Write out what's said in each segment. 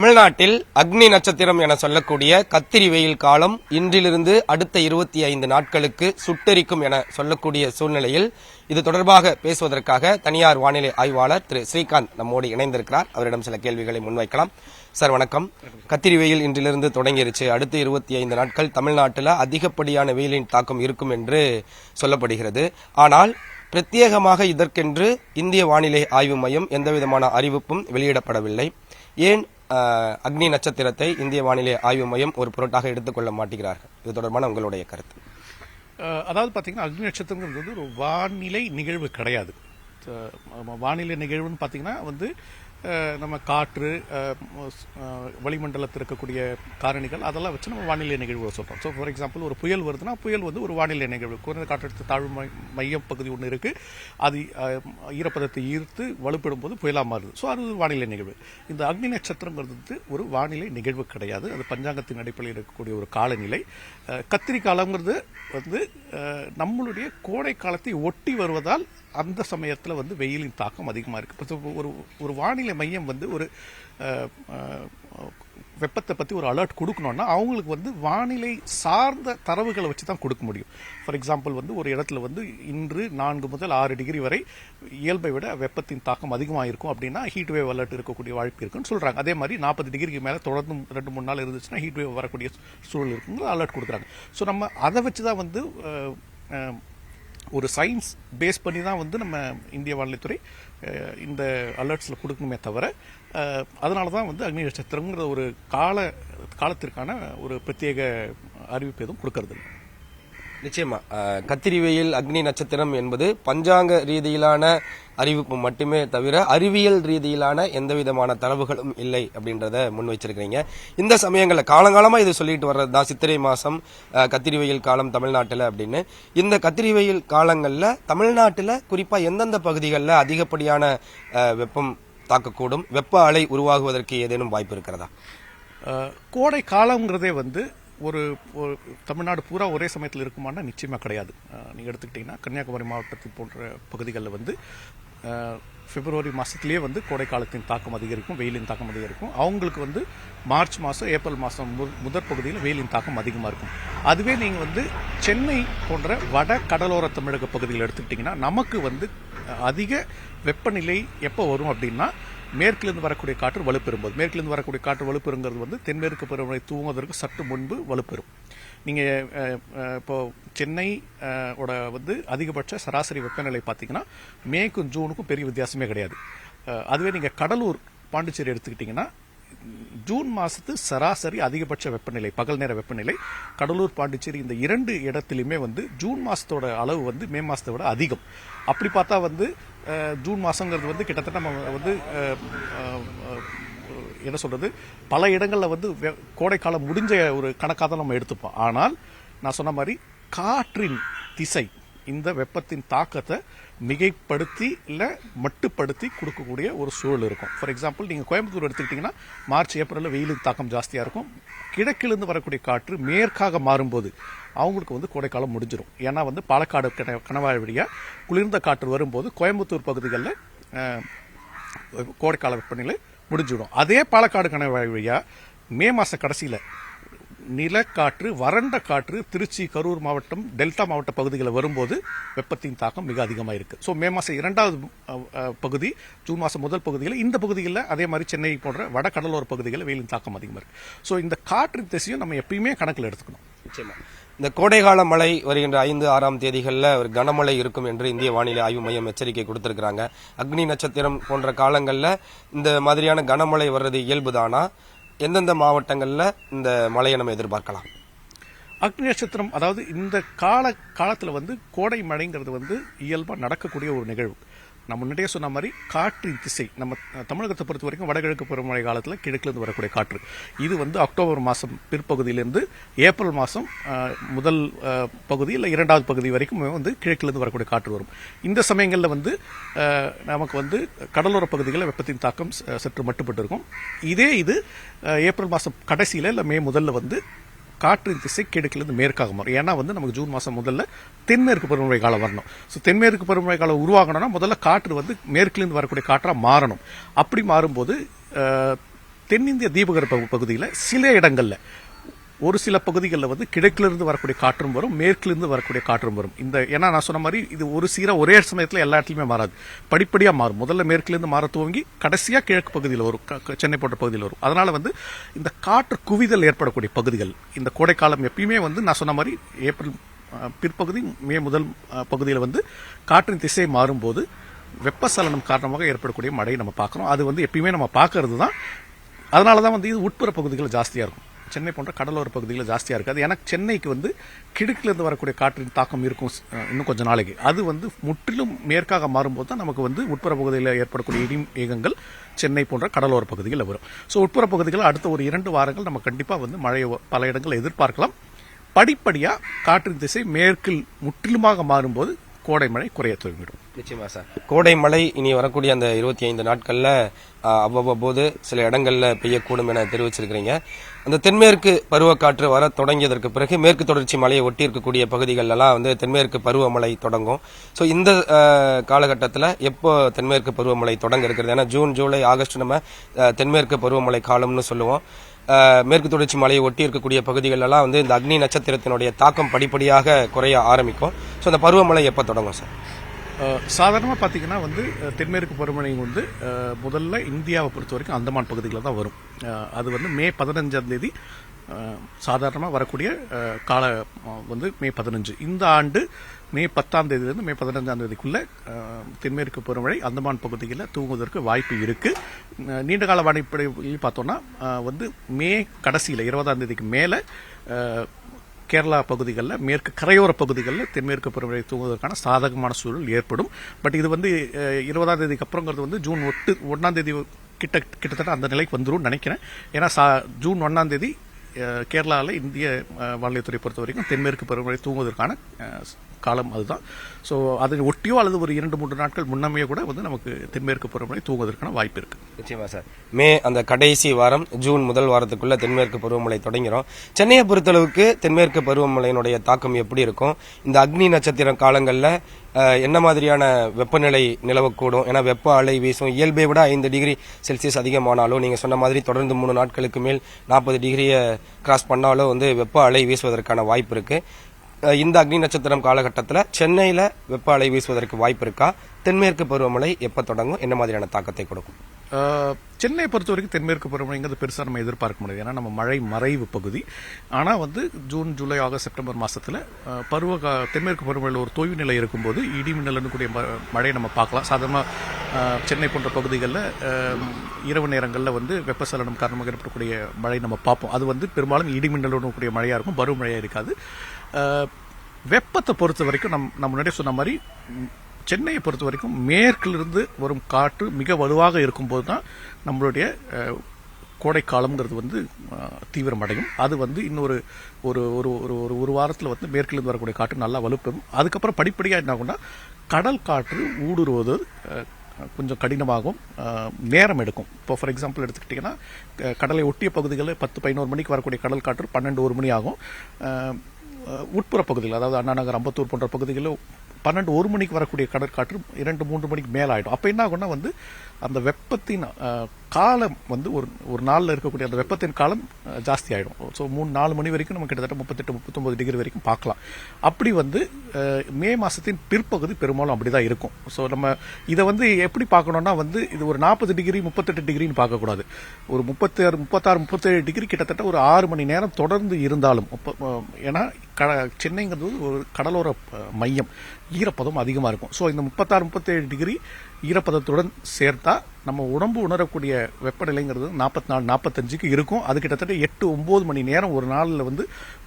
தமிழ்நாட்டில் அக்னி நட்சத்திரம் என சொல்லக்கூடிய கத்திரி வெயில் காலம் இன்றிலிருந்து அடுத்த 25 நாட்களுக்கு சுட்டெரிக்கும் என சொல்லக்கூடிய சூழ்நிலையில் இது தொடர்பாக பேசுவதற்காக தனியார் வானிலை ஆய்வாளர் திரு ஸ்ரீகாந்த் நம்மோடு இணைந்திருக்கிறார். அவரிடம் சில கேள்விகளை முன்வைக்கலாம். சார் வணக்கம். கத்திரி வெயில் இன்றிலிருந்து தொடங்கிருச்சு. அடுத்த 25 நாட்கள் தமிழ்நாட்டில் அதிகப்படியான வெயிலின் தாக்கம் இருக்கும் என்று சொல்லப்படுகிறது. ஆனால் பிரத்யேகமாக இதற்கென்று இந்திய வானிலை ஆய்வு மையம் எந்தவிதமான அறிவிப்பும் வெளியிடப்படவில்லை. ஏன் அக்னி நட்சத்திரத்தை இந்திய வானிலை ஆய்வு மையம் ஒரு பொருட்டாக எடுத்துக்கொள்ள மாட்டேங்கிறார்கள்? இது தொடர்பான உங்களுடைய கருத்து. அதாவது பாத்தீங்கன்னா அக்னி நட்சத்திரங்கிறது ஒரு வானிலை நிகழ்வு கிடையாது. வானிலை நிகழ்வுன்னு பாத்தீங்கன்னா நம்ம காற்று, வளிமண்டலத்தில் இருக்கக்கூடிய காரணிகள் அதெல்லாம் வச்சு நம்ம வானிலை நிகழ்வு சொல்றோம். ஸோ ஃபார் எக்ஸாம்பிள் ஒரு புயல் வருதுன்னா புயல் ஒரு வானிலை நிகழ்வு. குறைந்த காற்றழுத்த தாழ்வு மையம் பகுதி ஒன்று இருக்கு, அது ஈரப்பதத்தை ஈர்த்து வலுப்படும் போது புயலா மாறுது. ஸோ அது வானிலை நிகழ்வு. இந்த அக்னி நட்சத்திரங்கிறது ஒரு வானிலை நிகழ்வு கிடையாது. அது பஞ்சாங்கத்தின் அடிப்படையில் இருக்கக்கூடிய ஒரு காலநிலை. கத்திரி காலங்கிறது நம்மளுடைய கோடை காலத்தை ஒட்டி வருவதால் அந்த சமயத்தில் வெயிலின் தாக்கம் அதிகமாக இருக்கு. ஒரு வானிலை மையம் ஒரு வெப்பத்தை பற்றி ஒரு அலர்ட் கொடுக்கணும்னா அவங்களுக்கு வானிலை சார்ந்த தரவுகளை வச்சு தான் கொடுக்க முடியும். ஃபார் எக்ஸாம்பிள் ஒரு இடத்துல இன்று 4 முதல் 6 டிகிரி வரை இயல்பை விட வெப்பத்தின் தாக்கம் அதிகமாக இருக்கும் அப்படின்னா ஹீட் வேவ் அலர்ட் இருக்கக்கூடிய வாய்ப்பு இருக்குன்னு சொல்றாங்க. அதே மாதிரி 40 டிகிரிக்கு மேலே தொடர்ந்து 2-3 நாள் இருந்துச்சுன்னா ஹீட் வேவ் வரக்கூடிய சூழல் இருக்குங்க அலர்ட் கொடுக்குறாங்க. ஸோ நம்ம அதை வச்சு தான் ஒரு சயின்ஸ் பேஸ் பண்ணி தான் நம்ம இந்திய வானிலைத்துறை இந்த அலர்ட்ஸில் கொடுக்கணுமே தவிர அதனால தான் அக்னி நட்சத்திரங்கிற ஒரு காலத்திற்கான ஒரு பிரத்யேக அறிவிப்பு எதுவும் கொடுக்கறது இல்லை. நிச்சயமா கத்திரி வெயில் அக்னி நட்சத்திரம் என்பது பஞ்சாங்க ரீதியிலான அறிவிப்பு மட்டுமே தவிர அறிவியல் ரீதியிலான எந்த விதமான தரவுகளும் இல்லை அப்படின்றத முன் வச்சிருக்கீங்க. இந்த சமயங்களில் காலங்காலமா இது சொல்லிட்டு வர்றது தான் சித்திரை மாசம் கத்திரி வெயில் காலம் தமிழ்நாட்டில் அப்படின்னு. இந்த கத்திரி வெயில் காலங்களில் தமிழ்நாட்டில் குறிப்பா எந்தெந்த பகுதிகளில் அதிகப்படியான வெப்பம் தாக்கக்கூடும், வெப்ப அலை உருவாகுவதற்கு ஏதேனும் வாய்ப்பு இருக்கிறதா? கோடை காலங்கிறதே ஒரு தமிழ்நாடு பூரா ஒரே சமயத்தில் இருக்குமானா நிச்சயமா கிடையாது. நீங்க எடுத்துக்கிட்டீங்கன்னா கன்னியாகுமரி மாவட்டத்தில் போன்ற பகுதிகளில் பிப்ரவரி மாசத்திலேயே கோடை காலத்தின் தாக்கம் அதிகரிக்கும், வெயிலின் தாக்கம் அதிகரிக்கும். அவங்களுக்கு மார்ச் மாசம் ஏப்ரல் மாசம் முதற் பகுதியில் வெயிலின் தாக்கம் அதிகமாக இருக்கும். அதுவே நீங்க சென்னை போன்ற வட கடலோர தமிழக பகுதியில் எடுத்துக்கிட்டீங்கன்னா நமக்கு அதிக வெப்பநிலை எப்போ வரும் அப்படின்னா மேற்கிலிருந்து வரக்கூடிய காற்று வலுப்பெறும்போது. மேற்கிலிருந்து வரக்கூடிய காற்று வலுப்பெறுங்கிறது தென்மேற்கு பருவமழை தூங்குவதற்கு சற்று முன்பு வலுப்பெறும். நீங்க இப்போ சென்னை அதிகபட்ச சராசரி வெப்பநிலை பார்த்தீங்கன்னா மேக்கும் ஜூனுக்கும் பெரிய வித்தியாசமே கிடையாது. அதுவே நீங்க கடலூர், பாண்டிச்சேரி எடுத்துக்கிட்டீங்கன்னா ஜூன் மாசத்து சராசரி அதிகபட்ச வெப்பநிலை, பகல் நேர வெப்பநிலை கடலூர், பாண்டிச்சேரி இந்த 2 இடத்திலுமே ஜூன் மாசத்தோட அளவு மே மாசத்தை விட அதிகம். அப்படி பார்த்தா ஜூன் மாசங்கிறது கிட்டத்தட்ட நம்ம என்ன சொல்றது, பல இடங்கள்ல கோடை காலம் முடிஞ்ச ஒரு கணக்காக தான் நம்ம எடுத்துப்போம். ஆனால் நான் சொன்ன மாதிரி காற்றின் திசை இந்த வெப்பத்தின் தாக்கத்தை மிகைப்படுத்தி இல்ல மட்டுப்படுத்தி கொடுக்கக்கூடிய ஒரு சூழல் இருக்கும். ஃபார் எக்ஸாம்பிள் நீங்க கோயம்புத்தூர் எடுத்துக்கிட்டீங்கன்னா மார்ச் ஏப்ரல்ல வெயிலின் தாக்கம் ஜாஸ்தியா இருக்கும். கிழக்கிலிருந்து வரக்கூடிய காற்று மேற்காக மாறும்போது அவங்களுக்கு கோடைக்காலம் முடிஞ்சிடும். ஏன்னா பாலக்காடு கணவாய் வழியா குளிர்ந்த காற்று வரும்போது கோயம்புத்தூர் பகுதிகளில் கோடைக்கால வெப்பநிலை முடிஞ்சிடும். அதே பாலக்காடு கணவாய் வழியா மே மாச கடைசியில நிலக்காற்று, வறண்ட காற்று திருச்சி, கரூர் மாவட்டம், டெல்டா மாவட்ட பகுதிகளில் வரும்போது வெப்பத்தின் தாக்கம் மிக அதிகமாக இருக்கு. ஸோ மே மாசம் 2வது பகுதி, ஜூன் மாசம் முதல் பகுதிகளில் இந்த பகுதிகளில் அதே மாதிரி சென்னை போன்ற வட கடலோர பகுதிகளில் வெயிலின் தாக்கம் அதிகமாக இருக்கு. ஸோ இந்த காற்றின் திசையும் நம்ம எப்பயுமே கணக்கில் எடுத்துக்கணும். நிச்சயமா இந்த கோடைகால மழை வருகின்ற 5-6ஆம் தேதிகளில் ஒரு கனமழை இருக்கும் என்று இந்திய வானிலை ஆய்வு மையம் எச்சரிக்கை கொடுத்திருக்கிறாங்க. அக்னி நட்சத்திரம் போன்ற காலங்களில் இந்த மாதிரியான கனமழை வர்றது இயல்புதானா? எந்தெந்த மாவட்டங்கள்ல இந்த மழையை நம்ம எதிர்பார்க்கலாம்? அக்னி நட்சத்திரம் அதாவது இந்த காலத்துல கோடை மழைங்கிறது இயல்பா நடக்கக்கூடிய ஒரு நிகழ்வு. நான் முன்னாடியே சொன்ன மாதிரி காற்றின் திசை நம்ம தமிழகத்தை பொறுத்த வரைக்கும் வடகிழக்கு பருவமழை காலத்தில் கிழக்கிலிருந்து வரக்கூடிய காற்று இது அக்டோபர் மாதம் பிற்பகுதியிலிருந்து ஏப்ரல் மாதம் முதல் பகுதி இல்லை 2வது பகுதி வரைக்கும் கிழக்கிலிருந்து வரக்கூடிய காற்று வரும். இந்த சமயங்களில் நமக்கு கடலோர பகுதிகளில் வெப்பத்தின் தாக்கம் சற்று மட்டுப்பட்டு இருக்கும். இது ஏப்ரல் மாதம் கடைசியில் இல்லை மே முதல்ல காற்றின் திசை கிழக்கிலிருந்து மேற்காக மாறும். ஏன்னா நமக்கு ஜூன் மாசம் முதல்ல தென்மேற்கு பருவமழை காலம் வரணும். ஸோ தென்மேற்கு பருவமழை காலம் உருவாகணும்னா முதல்ல காற்று மேற்கிலிருந்து வரக்கூடிய காற்றா மாறணும். அப்படி மாறும்போது தென்னிந்திய தீபகற்ப பகுதியில் சில இடங்கள்ல ஒரு சில பகுதிகளில் வந்து கிழக்கிலிருந்து வரக்கூடிய காற்றும் வரும், மேற்கிலிருந்து வரக்கூடிய காற்றும் வரும். இந்த ஏன்னா நான் சொன்ன மாதிரி இது ஒரு சீரா ஒரே சமயத்தில் எல்லா இடத்துலையுமே மாறாது, படிப்படியாக மாறும். முதல்ல மேற்கிலிருந்து மாற துவங்கி கடைசியாக கிழக்கு பகுதியில் வரும், சென்னை போன்ற பகுதியில் வரும். அதனால வந்து இந்த காற்று குவிதல் ஏற்படக்கூடிய பகுதிகள் இந்த கோடைக்காலம் எப்பயுமே வந்து நான் சொன்ன மாதிரி ஏப்ரல் பிற்பகுதி மே முதல் பகுதியில் வந்து காற்றின் திசை மாறும்போது வெப்பசலனம் காரணமாக ஏற்படக்கூடிய மழையை நம்ம பார்க்குறோம். அது வந்து எப்பயுமே நம்ம பார்க்கறது தான். அதனால தான் வந்து இது உட்புற பகுதிகள் ஜாஸ்தியாக இருக்கும், சென்னை போன்ற கடலோர பகுதிகளில் ஜாஸ்தியாக இருக்காது. ஏன்னா சென்னைக்கு வந்து கிழக்கிலிருந்து வரக்கூடிய காற்றின் தாக்கம் இருக்கும் இன்னும் கொஞ்சம் நாளைக்கு. அது வந்து முற்றிலும் மேற்காக மாறும்போது தான் நமக்கு வந்து உட்புற பகுதியில் ஏற்படக்கூடிய இடி மேகங்கள் சென்னை போன்ற கடலோர பகுதிகளில் வரும். ஸோ உட்புற பகுதிகள் அடுத்த ஒரு 2 வாரங்கள் நம்ம கண்டிப்பாக வந்து மழையை பல இடங்களில் எதிர்பார்க்கலாம். படிப்படியாக காற்றின் திசை மேற்கில் முற்றிலுமாக மாறும்போது கோடை மழை குறைய துவங்கிடும். நிச்சயமா சார், கோடை மழை இனி வரக்கூடிய அந்த 25 நாட்கள்ல அவ்வப்போது சில இடங்கள்ல பெய்யக்கூடும் என தெரிவிச்சிருக்கிறீங்க. அந்த தென்மேற்கு பருவக்காற்று வர தொடங்கியதற்கு பிறகு மேற்கு தொடர்ச்சி மலையை ஒட்டி இருக்கக்கூடிய பகுதிகளெல்லாம் வந்து தென்மேற்கு பருவமழை தொடங்கும். ஸோ இந்த காலகட்டத்தில் எப்போ தென்மேற்கு பருவமழை தொடங்க இருக்கிறது? ஏன்னா ஜூன், ஜூலை, ஆகஸ்ட் நம்ம தென்மேற்கு பருவமழை காலம்னு சொல்லுவோம். மேற்கு தொடர்ச்சி மலையை ஒட்டி இருக்கக்கூடிய பகுதிகளெல்லாம் வந்து இந்த அக்னி நட்சத்திரத்தினுடைய தாக்கம் படிப்படியாக குறைய ஆரம்பிக்கும். ஸோ அந்த பருவமழை எப்போ தொடங்கும் சார்? சாதாரணமாக பார்த்தீங்கன்னா வந்து தென்மேற்கு பருவமழை வந்து முதல்ல இந்தியாவை பொறுத்த வரைக்கும் அந்தமான் பகுதிகளில் தான் வரும். அது வந்து மே 15ஆம் தேதி சாதாரணமாக வரக்கூடிய கால வந்து மே 15. இந்த ஆண்டு மே 10ஆம் தேதியிலிருந்து மே 15ஆம் தேதிக்குள்ள தென்மேற்கு பருவமழை அந்தமான் பகுதிகளில் தூங்குவதற்கு வாய்ப்பு இருக்கு. நீண்டகால வானிலைப்படி பார்த்தோம்னா வந்து மே கடைசியில் 20ஆம் தேதிக்கு மேலே கேரளா பகுதிகளில் மேற்கு கரையோர பகுதிகளில் தென்மேற்கு பருவமழை தூங்குவதற்கான சாதகமான சூழல் ஏற்படும். பட் இது வந்து 20ஆம் தேதிக்கு அப்புறங்கிறது வந்து ஜூன் 1ஆம் தேதி கிட்டத்தட்ட அந்த நிலைக்கு வந்துடும் நினைக்கிறேன். ஏன்னா ஜூன் 1ஆம் தேதி கேரளாவில் இந்திய வானிலைத்துறை பொறுத்த வரைக்கும் தென்மேற்கு பருவமழை தூங்குவதற்கான காலம் அதுதான். ஸோ அதை ஒட்டியோ அல்லது ஒரு 2-3 நாட்கள் முன்னமே கூட வந்து நமக்கு தென்மேற்கு பருவமழை தூங்குவதற்கான வாய்ப்பு இருக்கு. நிச்சயமா சார், மே அந்த கடைசி வாரம் ஜூன் முதல் வாரத்துக்குள்ள தென்மேற்கு பருவமழை தொடங்கிறோம். சென்னையை பொறுத்தளவுக்கு தென்மேற்கு பருவமழையினுடைய தாக்கம் எப்படி இருக்கும்? இந்த அக்னி நட்சத்திரம் காலங்களில் என்ன மாதிரியான வெப்பநிலை நிலவக்கூடும்? ஏன்னா வெப்ப அலை வீசும். இயல்பை விட 5 டிகிரி செல்சியஸ் அதிகமானாலும் நீங்க சொன்ன மாதிரி தொடர்ந்து 3 நாட்களுக்கு மேல் 40 டிகிரியை கிராஸ் பண்ணாலும் வந்து வெப்ப அலை வீசுவதற்கான வாய்ப்பு இருக்கு. இந்த அக்னி நட்சத்திரம் காலகட்டத்தில் சென்னையில வெப்ப அலை வீசுவதற்கு வாய்ப்பு இருக்கா? தென்மேற்கு பருவமழை எப்ப தொடங்கும்? என்ன மாதிரியான தாக்கத்தை கொடுக்கும்? சென்னையை பொறுத்த வரைக்கும் தென்மேற்கு பருவமழைங்கிறது பெருசாக நம்ம எதிர்பார்க்க முடியாது. ஏன்னா நம்ம மழை மறைவு பகுதி. ஆனால் வந்து ஜூன், ஜூலை, ஆகஸ்ட், செப்டம்பர் மாசத்துல தென்மேற்கு பருவமழையில் ஒரு தொய்வு நிலை இருக்கும்போது இடி மின்னலுன்னு கூடிய மழையை நம்ம பார்க்கலாம். சாதாரணமாக சென்னை போன்ற பகுதிகளில் இரவு நேரங்களில் வந்து வெப்பசலனம் காரணமாக ஏற்படக்கூடிய மழை நம்ம பார்ப்போம். அது வந்து பெரும்பாலும் இடி மின்னலுடன் கூடிய மழையாக இருக்கும், பருவமழையாக இருக்காது. வெப்பத்தை பொறுத்த வரைக்கும் நம்ம முன்னாடியே சொன்ன மாதிரி சென்னையை பொறுத்த வரைக்கும் மேற்கிலிருந்து வரும் காற்று மிக வலுவாக இருக்கும்போது தான் நம்மளுடைய கோடை காலம்ங்கிறது வந்து தீவிரமடையும். அது வந்து இன்னொரு ஒரு வாரத்தில் வந்து மேற்கிலிருந்து வரக்கூடிய காற்று நல்லா வலுப்பெறும். அதுக்கப்புறம் படிப்படியாக என்ன ஆகும்னா கடல் காற்று ஊடுருவது கொஞ்சம் கடினமாகும், நேரம் எடுக்கும். இப்போ ஃபார் எக்ஸாம்பிள் எடுத்துக்கிட்டிங்கன்னா கடலை ஒட்டிய பகுதிகளில் 10-11 மணிக்கு வரக்கூடிய கடல் காற்று 12-1 மணி ஆகும். உட்புற பகுதிகள் அதாவது அண்ணா நகர், அம்பத்தூர் போன்ற பகுதிகளில் 12-1 மணிக்கு வரக்கூடிய கடற்காற்று 2-3 மணிக்கு மேல ஆயிடும். அப்ப என்ன ஆகும்னா வந்து அந்த வெப்பத்தின் காலம் வந்து ஒரு நாளில் இருக்கக்கூடிய அந்த வெப்பத்தின் காலம் ஜாஸ்தி ஆயிடும். ஸோ 3-4 மணி வரைக்கும் நம்ம கிட்டத்தட்ட 38-39 டிகிரி வரைக்கும் பார்க்கலாம். அப்படி வந்து மே மாசத்தின் பிற்பகுதி பெரும்பாலும் அப்படிதான் இருக்கும். ஸோ நம்ம இதை வந்து எப்படி பார்க்கணும்னா வந்து இது ஒரு 40 டிகிரி 38 டிகிரின்னு பார்க்கக்கூடாது. ஒரு 36-37 டிகிரி கிட்டத்தட்ட ஒரு 6 மணி நேரம் தொடர்ந்து இருந்தாலும், ஏன்னா சென்னைங்கிறது ஒரு கடலோர மையம், ஈரப்பதம் அதிகமாக இருக்கும். ஸோ இந்த 36-37 டிகிரி ஈரப்பதத்துடன் சேர்த்தா நம்ம உடம்பு உணரக்கூடிய வெப்பநிலைங்கிறது 44-45க்கு இருக்கும். அது கிட்டத்தட்ட 8-9 மணி நேரம் ஒரு நாளில் வந்து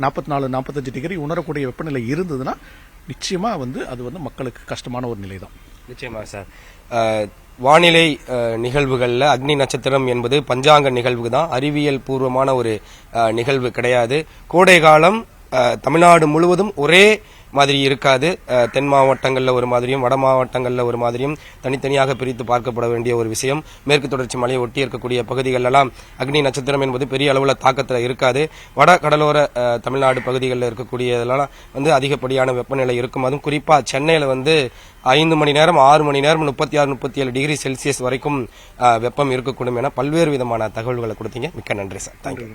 44-45 டிகிரி உணரக்கூடிய வெப்பநிலை இருந்ததுன்னா நிச்சயமா வந்து அது வந்து மக்களுக்கு கஷ்டமான ஒரு நிலை தான். நிச்சயமா சார், வானிலை நிகழ்வுகளில் அக்னி நட்சத்திரம் என்பது பஞ்சாங்க நிகழ்வு தான், அறிவியல் பூர்வமான ஒரு நிகழ்வு கிடையாது. கோடை காலம் தமிழ்நாடு முழுவதும் ஒரே மாதிரி இருக்காது. தென் மாவட்டங்களில் ஒரு மாதிரியும் வட மாவட்டங்களில் ஒரு மாதிரியும் தனித்தனியாக பிரித்து பார்க்கப்பட வேண்டிய ஒரு விஷயம். மேற்கு தொடர்ச்சி மலையை ஒட்டி இருக்கக்கூடிய பகுதிகளெல்லாம் அக்னி நட்சத்திரம் என்பது பெரிய அளவில் தாக்கத்தில் இருக்காது. வட கடலோர தமிழ்நாடு பகுதிகளில் இருக்கக்கூடியதெல்லாம் வந்து அதிகப்படியான வெப்பநிலை இருக்கும். அதுவும் குறிப்பாக சென்னையில் வந்து 5 மணி நேரம் 6 மணி நேரம் 36-37 டிகிரி செல்சியஸ் வரைக்கும் வெப்பம் இருக்கக்கூடும் என பல்வேறு விதமான தகவல்களை கொடுத்தீங்க. மிக்க நன்றி சார். தேங்க்யூ.